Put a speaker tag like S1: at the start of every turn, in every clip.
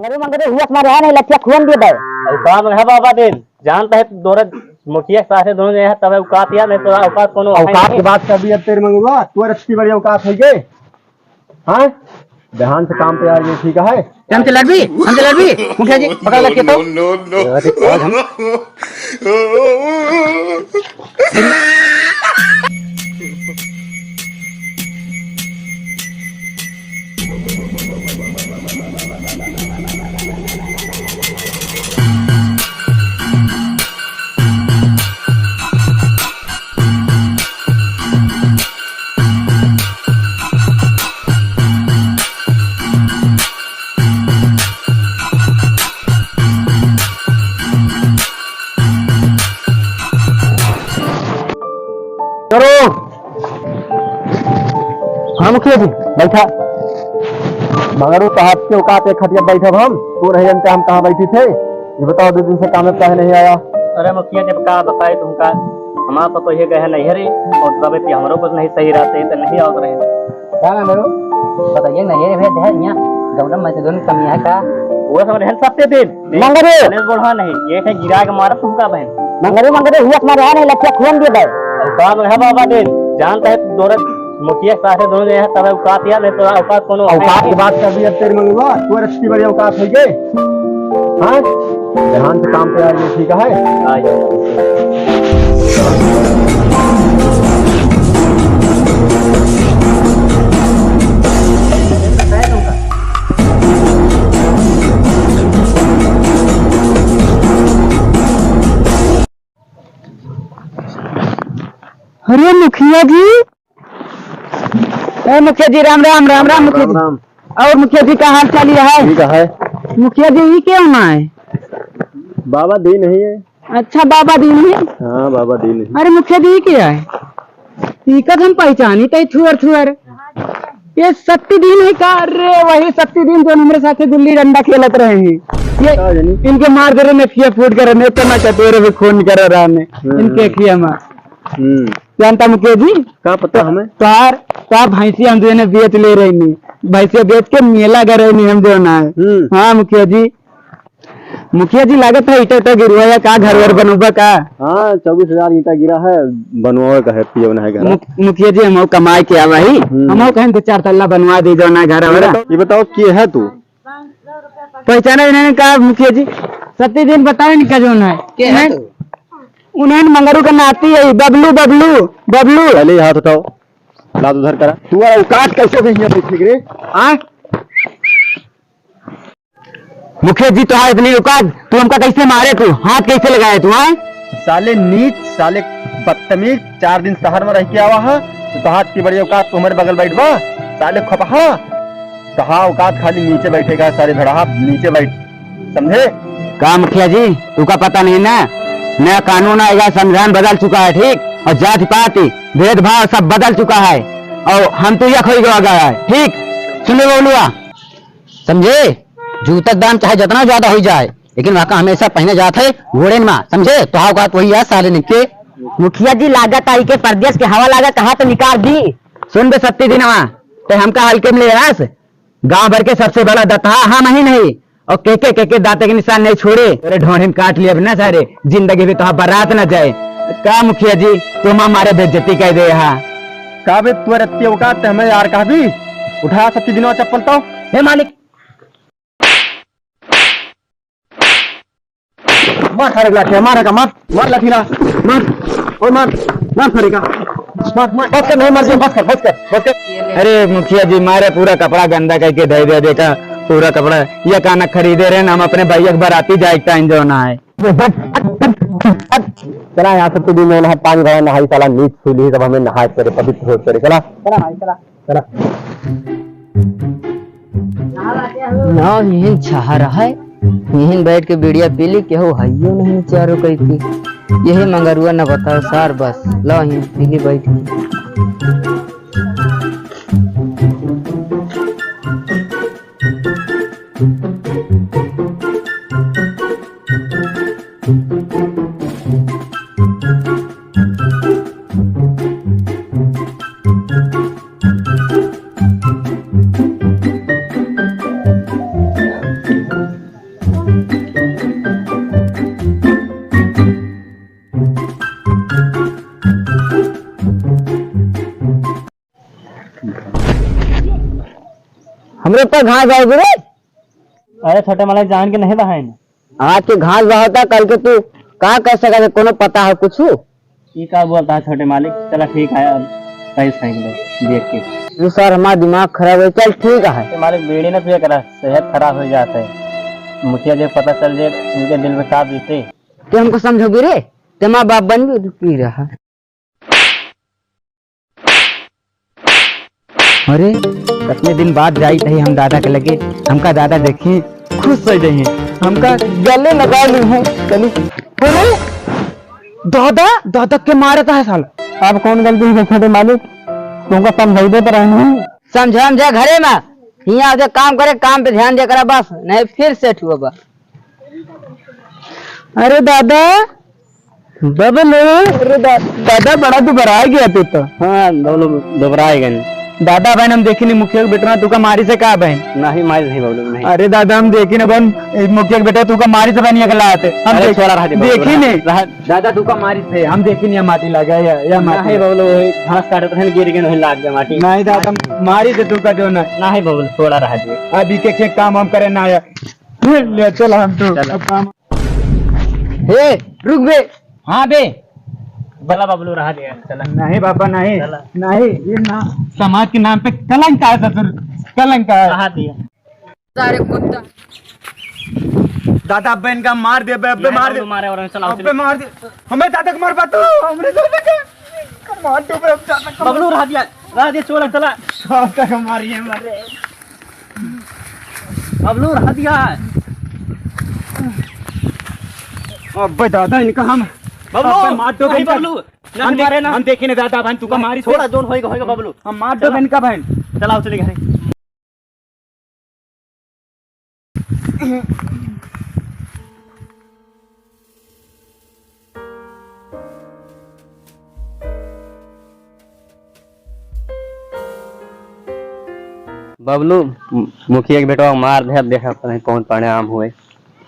S1: मंगरे मंगरे हुआ हमारे यहाँ नहीं लच्छा खून दे दे
S2: काम है बाबा दिन जानता है दोरे मुखिया साथे दोनों ने तब औकात या नहीं तो औकात कोनो
S3: औकात की बात कर दिया तेरे मंगुआ तू अच्छी बड़ी औकात है ये हाँ ध्यान से काम पे यार ये ठीक है
S1: हम चल भी मुखिया जी पकड़ लगे तो
S3: करो हाँ मुखिया जी बैठा मगर तो हाथ के औकात एक खटिया बैठे हम तो रहे जानते हम कहाँ बैठी थे ये बताओ 2 दिन से काम में नहीं आया।
S2: अरे मुखिया जब का बताए तुमका हमारा तो ये गए नहीं हरे और तब हमारो कुछ नहीं सही रहते तो नहीं आओ रहे
S1: क्या बताइए नहीं रे भेद है यहाँ गौरव में दोनों कमी है का
S2: वो सब रहन सबसे दिन
S1: मंगरे
S2: बोला नहीं ये है गिरा के मारा तुमका बहन
S1: मंगरे हुआ हमारे यहाँ नहीं लच्छा खून दे दे
S2: काम है बाबा दिन जानता है दोरे मुखिया साथे दोनों ने तब औकात या नहीं तो औकात कोनो
S3: औकात की बात कर दिया तेरे मंगुआ तू अच्छी बड़ी औकात है ये हाँ ध्यान से काम पे यार ये ठीक है
S1: अरे मुखिया जी राम राम राम राम मुखिया जी और मुखिया जी का हाल चाल है
S3: ठीक है
S1: मुखिया जी ये क्या होना है
S3: बाबा दी नहीं है
S1: अच्छा बाबा दीन है
S3: हाँ बाबा दी नहीं
S1: अरे मुखिया जी ये क्या है टीकत हम पहचानी तय छुअर ये शक्ति दीन है का अरे वही शक्ति दीन जो हमारे साथ गुल्ली डंडा खेलत रहे हैं ये इनके मार दे रहे ने फूट कर रहे तो मैं चतोरे भी खून कर रहा ने इनके खिया मार जानता मुखिया जी
S3: क्या पता हमें
S1: तार भैंसी हम जो है बेच ले रही नहीं भैंसिया बेच के मेला कर रही नहीं हम जो ना है हाँ मुखिया जी लागत है ईटा गिरुआ या का घर वर बनोबा का
S3: हाँ 24,000 ईटा गिरा है बनवा का है पियो ना है
S1: मुखिया जी हम कमाई के आवा ही हम कहें 2-4 तल्ला बनवा दी जो ना घर वाला
S3: ये बताओ के है तू
S1: पहचाना इन्होंने कहा मुखिया जी सत्य दिन बताए नहीं का जो है उन्होंने मंगरू का नाती है बबलू
S3: पहले हाथ उठाओ लाद उधर करा तू औकात कैसे भैया बैठी रे
S1: मुखिया जी तो इतनी औकात तू हमका कैसे मारे तू हाथ कैसे लगाए तू
S3: साले नीच साले बदतमीज 4 दिन शहर में रह के आवा है तो हाथ की बड़ी औकात तुम्हारे बगल बैठवा साले खपहा कहा औकात खाली नीचे बैठेगा सारे धड़ा नीचे बैठ समझे
S1: का मुखिया जी तू का पता नहीं ना नया कानून आएगा संविधान बदल चुका है ठीक और जाति पाति भेदभाव सब बदल चुका है और हम तो यह खोई गया है ठीक सुने बोलुआ समझे जूता दाम चाहे जितना ज्यादा हो जाए लेकिन वहाँ का हमेशा पहने जाते है घोड़े में समझे तो हाँ बात वही है साले निके मुखिया जी लागत आई के परदेश के हवा लागत कहा तो निकाल दी सुन बे सत्ती दिन तो हमका हल्के में ले गाँव भर के सबसे बड़ा दत्ता हम ही नहीं और के दांते के निशान नहीं छोड़े अरे ढोने में काट लिया ना सारे जिंदगी भी तो बारात न जाए का मुखिया जी तुम हमारे बेइज्जती कह दे यहाँ
S3: का बे तू रत्ती औकात हमें यार कहा भी उठा सत्ती दिनों चप्पल तो
S1: हे मालिक
S3: मार खड़े लाठी मारेगा मार लाठी ना मार और मार खड़ेगा बस कर नहीं मर जाए बस कर
S1: अरे मुखिया जी मारे पूरा कपड़ा गंदा करके दे दे देखा पूरा कपड़ा ये काना खरीदे रहे हम अपने भैया बराती जाए टाइम जो ना है
S3: चला यहाँ सब दिन में नहा पानी भरा नहाई साला नीच छूली सब हमें नहाए करे पवित्र हो करे चला
S4: ना यही चाह रहा है यही बैठ के बीड़िया पीली के हो हइयो नहीं चारों कई थी यही मंगरुआ न बताओ सार बस लो यही पीली बैठ की
S1: हमरे पर घास भाव रे।
S2: अरे छोटे मालिक जान के नहीं बहन।
S1: आज के घास बहाता कल के तू का कर सका कोनो पता है कुछ?
S2: ये क्या बोलता है छोटे मालिक? चला ठीक है, अब सही सही लो देख के।
S1: तू सर हमारा दिमाग खराब है, चल ठीक है।
S2: छोटे मालिक बीड़ी ना पिया करा, सेहत खराब हो जाता है। मुखिया जब पता चल जाए उनके दिल में का बीते।
S1: तू हमको समझोगी रे? तेरा बाप बन भी पी रहा। अरे कितने दिन बाद जाई थे हम दादा के लगे, हमका दादा देखी खुश हो जाइए, हमका गले लगा ली है। चली अरे दादा दादा के मारता है साल।
S2: अब कौन गलती है छोटे मालिक? तुमको समझाई दे रहे हैं।
S1: समझा हम जा घरे में यहाँ आके काम करे, काम पे ध्यान दे करा बस, नहीं फिर सेट हुआ बा। अरे दादा बबलू, अरे दादा बड़ा दुबरा गया तू तो।
S2: हाँ बबलू दोबराए गए।
S1: दादा बहन हम देखी नहीं मुखिया के बेटा तू का मारी से कहा बहन?
S2: नहीं मारी नहीं बबलू नहीं।
S1: अरे दादा हम देखी ना बहन मुखिया के बेटा तू का मारी से बहन अगला आते हम
S2: अरे छोड़ा रहा दे बबलू,
S1: देखी नहीं
S2: रहा।
S1: दादा तू का मारी से हम देखी नहीं, माटी लगा या माटी
S2: नहीं बबलू घास काटे तो गिर गए नहीं लाग गया माटी।
S1: नहीं दादा मारी से तू का जो ना
S2: नहीं बबलू छोड़ा रहा दे।
S1: अभी के काम हम करे ना ले चला हम तो अब काम। हे रुक बे। हाँ बे
S2: बला बबलू रहा दिया चला।
S1: नहीं बाबा नहीं
S2: चला।
S1: नहीं ये ना समाज के नाम पे कलंक है ससुर, कलंक है।
S2: रहा दिया।
S1: सारे कुत्ता दादा बहन का मार दे बे, मार दे
S2: मारे और चला
S1: अबे मार दे हमें दादा को मार पातो हमरे दादा का मार दो बे दादा
S2: बबलू रहा दिया छोड़ा चला।
S1: दादा को मारिए मारे
S2: बबलू रहा दिया।
S1: अबे दादा इनका हम
S2: बबलू
S1: मार दो
S2: नहीं बबलू नहीं मारे ना।
S1: हम देखे ना दादा बहन तू का मारी
S2: थोड़ा जोन होएगा बबलू।
S1: हम मार दो बहन का बहन।
S2: चलाओ चले घरे। बबलू मुखिया के बेटा मार दे, अब देखा नहीं कौन परिणाम हुए।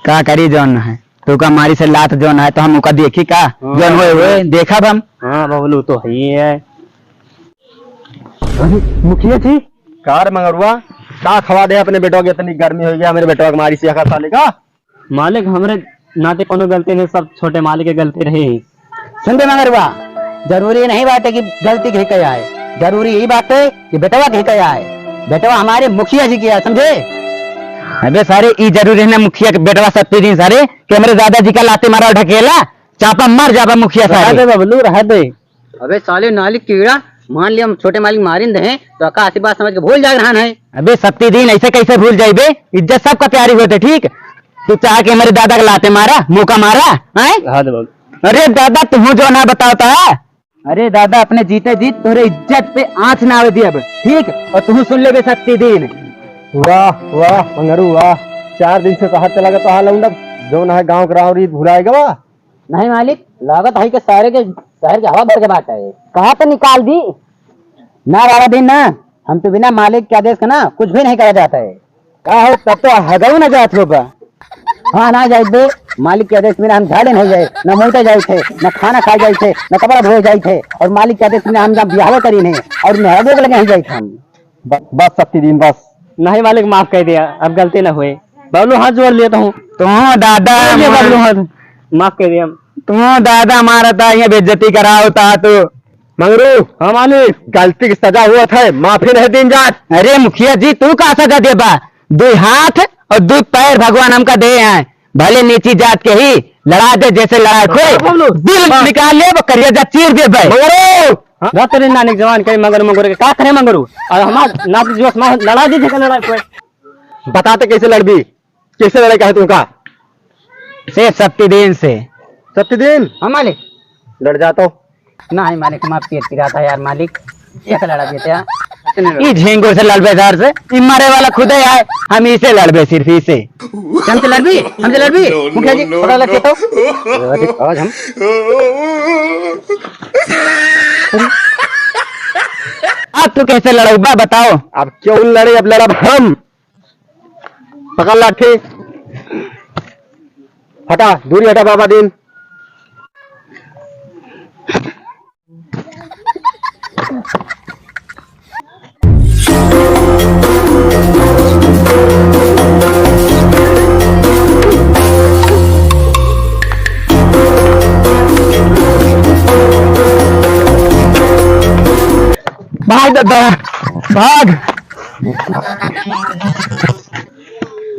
S1: का करी जौन है तू का मारी से लात जौन है तो हम उका देखी का जौन हुए देखा हम।
S2: हाँ बबलू तो ही है।
S3: मुखिया जी कार मंगरुआ का खवा दे अपने बेटो के, इतनी गर्मी हो गया मेरे बेटो की मारी से साले का।
S2: मालिक हमरे नाते कोनो गलती नहीं, सब छोटे मालिक के गलती रही।
S1: सुन बे मगरवा, जरूरी नहीं बात है कि गलती कहीं कया है, जरूरी यही बात है कि बेटवा कहीं कया है। बेटवा हमारे मुखिया जी की है समझे। अबे सारे ई जरूरी है ना मुखिया के बेटवा सत्ती दिन सारे कि हमारे दादाजी का लाते मारा ढकेला चापा मर जाबा मुखिया सारे।
S2: बबलू रह दे।
S4: अबे साले नाली कीड़ा, मान लिया हम छोटे मालिक मारिंद हैं तो अका आशीर्वाद समझ के भूल जा रहा है।
S1: अबे सत्ती दिन ऐसे कैसे भूल जाइबे, इज्जत सबका तैयारी होते ठीक। तू चाह के हमारे दादा का लाते मारा मुंह का मारा है?
S2: रहा दे बबलू।
S1: अरे दादा तुम जो ना बताता है। अरे दादा अपने जीते जीत तोरे इज्जत पे आंच ना आवे दी अब ठीक, और तू सुन ले बे सत्ती दिन।
S3: वाह वाह मंगरू वाह, 4 दिन से शहर चला गया तो हाल उंडा जो ना है गांव करावरी भुलाएगा वाह।
S4: नहीं मालिक लागत है के सारे के शहर के हवा भर के बात है।
S1: कहा तो निकाल दी ना वाला दिन ना, हम तो बिना मालिक के आदेश का ना कुछ भी नहीं करा जाता है। कहा हो तब तो हगऊ ना जात होगा। हाँ ना जाए दे, मालिक के आदेश बिना हम झाड़े नहीं जाए, न मोटे जाए थे, न खाना खाए जाए थे, न कपड़ा धोए जाए थे, और मालिक के आदेश बिना हम जब ब्याह करी नहीं और नहबो के लगे नहीं जाए थे हम।
S3: बस सत्ती दिन बस।
S2: नहीं मालिक माफ कर दिया, अब गलती न हुए। बबलू हाथ जोड़ लिया हूँ।
S1: तुम दादा
S2: बबलू हाथ माफ कर दिया।
S1: तुम दादा मारा था ये बेइज्जती करा होता तो।
S3: मंगरू हाँ मालिक गलती की सजा हुआ था, माफी नहीं दिन जात।
S1: अरे मुखिया जी तू का सजा दे बा, 2 हाथ और 2 पैर भगवान हमका दे हैं, भले नीची जात के ही लड़ा दे जैसे लड़ा खोए दिल निकाल ले वो करिया जा चीर दे भाई।
S2: मगरू तेरे नानी जवान कहीं मगर मगर का करे मगरू और हमार नाती जो लड़ा दी थे लड़ा कोई।
S3: बताते कैसे लड़बी, कैसे लड़ाई कहे तुमका?
S1: से सत्ती दिन से।
S3: सत्ती दिन
S4: हाँ मालिक
S3: लड़ जातो।
S4: नहीं मालिक माफ किया रहा था यार मालिक, एक लड़ा देते हैं।
S1: ई झेंगो से लड़बे दार से, ई मारे वाला खुद ही है, हम इसे लड़बे सिर्फ इसे।
S4: हमसे लड़बी मुखिया जी पता लगे तो
S3: आज हम
S1: अब तू कैसे लड़ोगा बताओ।
S3: अब क्यों लड़े, अब लड़ब हम। पकड़ लाठी, हटा दूरी हटा बाबा दिन।
S1: भाग दादा भाग।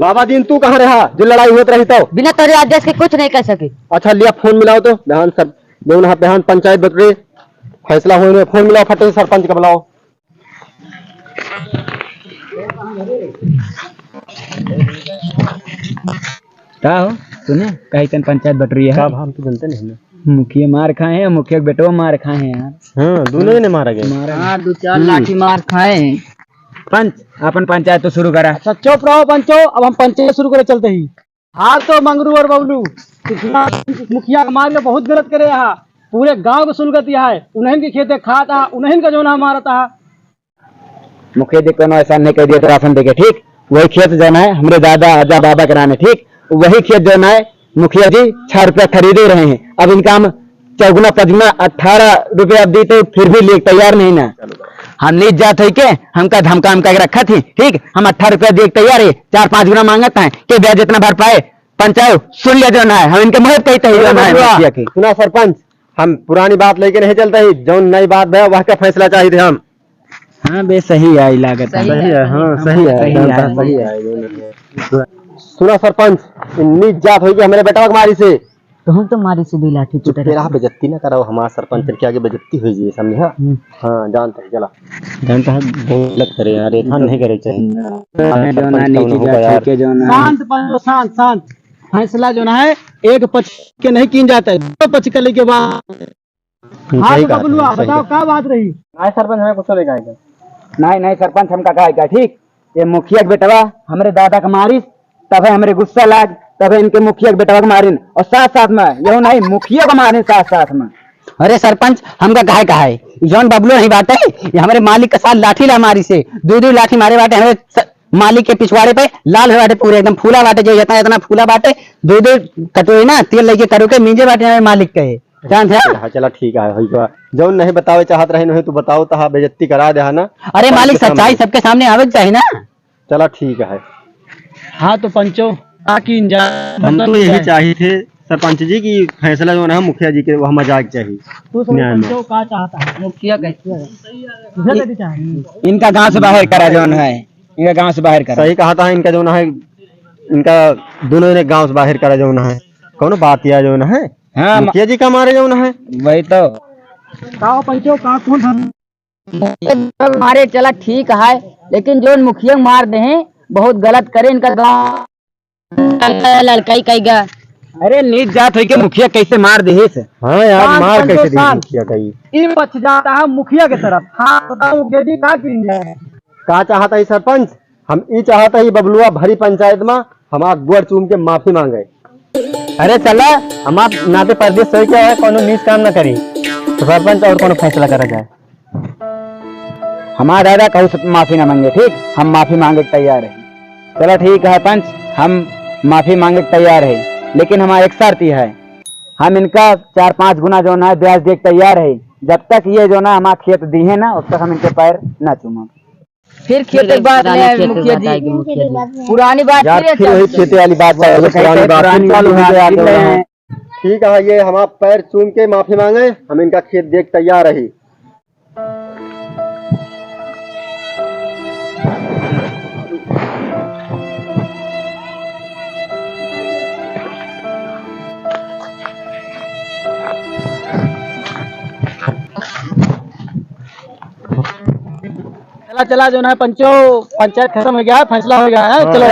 S3: बाबा दीन तू कहाँ रहा जो लड़ाई होत रही तो?
S4: बिना तेरे आदेश के कुछ नहीं कर सके।
S3: अच्छा लिया फोन मिलाओ तो बहन सर दोनों बहन पंचायत बकरे फैसला होने फोन मिलाओ फटे से सरपंच का बुलाओ।
S1: क्या हो सुने कहीं तन पंचायत बट रही है।
S3: हम तो जनते नहीं
S1: मुखिया मार खाए हैं, मुखिया के बेटो मार खाए हैं यार।
S3: हाँ दोनों ने मारा गया।
S4: हाँ 2-4 लाठी मार खाए हैं।
S1: पंच अपन पंचायत तो शुरू करा।
S2: अच्छा चुप रहो पंचो, अब हम पंचायत शुरू करे चलते ही। हाँ तो मंगरू और बबलू मुखिया का मार के बहुत गलत करे यहाँ, पूरे गांव को सुलगत है। उन्हें के खेते खाता, उन्हें का जो ना मारा था।
S1: मुखिया जी को ऐसा नहीं कह दिया तो राशन देके ठीक। वही खेत जो है हमारे दादा अजा बाबा कराने ठीक, वही खेत जो है मुखिया जी 6 रुपया खरीदे रहे हैं। अब इनका हम 4-5 18 रुपया दी तो फिर भी ले तैयार नहीं ना। हम नीच जात है के हमका धमकाम का रखा थी ठीक। हम 18 रुपया दे तैयार है, 4-5 गुना मांगता है कि ब्याज जितना भर पाए। पंचायत सुन लिया जो ना है, हम इनके मुहत कहते हैं।
S3: सुना सरपंच हम पुरानी बात लेके नहीं चलते ही, जो नई बात है वह का फैसला चाहिए थे हम।
S1: हाँ बे सही है लागत है।
S3: सही है हाँ सही है सही है। सुना सरपंच नीच जात होगी हमारे बेटा की मारी से
S4: तो हम तो मारी से 2 लाठी
S3: तो तेरा बेइज्जती ना करो, हमारा सरपंच के आगे बेइज्जती हुई जी समझा। हाँ जानते हैं चला जानता है गलत करे यार, ऐसा नहीं करे चाहिए।
S2: शांत पंचो शांत शांत। फैसला जो ना है एक पक्ष के नहीं किन जाता है, 2 पक्ष के लेके बाद। हाँ तो बबलुआ बताओ क्या बात रही?
S3: नहीं सरपंच हमें कुछ लेगा
S1: नहीं सरपंच हमका कहा ठीक। ये मुखिया के बेटवा हमारे दादा का मारिस तब हमारे गुस्सा लाग, तब इनके मुखिया के बेटवा को मारिन और साथ साथ में यही नहीं मुखिया को मारिन साथ साथ में। अरे सरपंच हमका कहा है जौन बबलू नहीं बाटे ये हमारे मालिक के साथ लाठी ला मारी से 2 लाठी मारे बाटे हमारे मालिक के पिछवाड़े पे लाल बाटे पूरे एकदम फूला बाटे, जो इतना फूला बाटे 2 कटोरी ना तेल लेके करो के मींजे बाटे हमारे मालिक के जान है।
S3: चला ठीक है जो नहीं बतावे चाहत रहे नहीं तू बताओ तो बेइज्जती करा दे ना।
S1: अरे मालिक सच्चाई सबके सामने आवे चाहिए ना।
S3: चला ठीक है।
S2: हाँ तो पंचो
S3: हम तो यही चाहिए थे सरपंच जी की फैसला जो है मुखिया जी के वह मजाक चाहिए।
S2: तू पंचो क्या चाहता है?
S4: मुखिया कैसे
S1: इनका गांव से बाहर करा जो है, इनका गांव से बाहर करा।
S3: सही कहा था इनका जो है, इनका दोनों ने गांव से बाहर करा जो है। कौन बात या जो है
S1: हाँ
S3: मुखिया जी का मारे जो है
S1: वही तो।
S2: कहो पंचो कहाँ कौन
S4: मारे चला ठीक है, लेकिन जो मुखिया मार दे बहुत गलत करे इनका गाँव लड़काई कहेगा।
S1: अरे नीच जात हो के मुखिया कैसे मार दे से?
S3: हाँ यार मार
S2: पंचो
S3: कैसे दी
S2: शांत।
S3: मुखिया कही
S2: इन पक्ष जाता है मुखिया की तरफ। हाँ बताओ मुखिया जी क्या किन जाए?
S3: का चाहता है सरपंच? हम ई चाहता ही बबलुआ भरी पंचायत में हमारा गोड़ चूम के माफी मांगे। अरे चला हम आप नाते परदेश सही क्या है कोनो नीच काम ना करी तो सरपंच और कोनो फैसला करा जाए।
S1: हमारा दादा कहू माफी ना मांगे ठीक, हम माफी मांगे तैयार है। चलो ठीक है पंच हम माफी मांगे तैयार है, लेकिन हमारा एक शर्त है हम इनका 4-5 गुना जो ना ब्याज दे तैयार है। जब तक ये जो ना हमारा खेत दी है ना उस तक हम इनके पैर ना चूमा।
S4: फिर खेत की बात मुखिया जी पुरानी बात
S3: यार फिर वही खेते वाली बात पुरानी बात। ठीक है ये हमारा पैर चूम के माफी मांगे, हम इनका खेत देख तैयार रही।
S2: चला जो है पंचो पंचायत खत्म हो गया है, फैसला हो गया है। चलो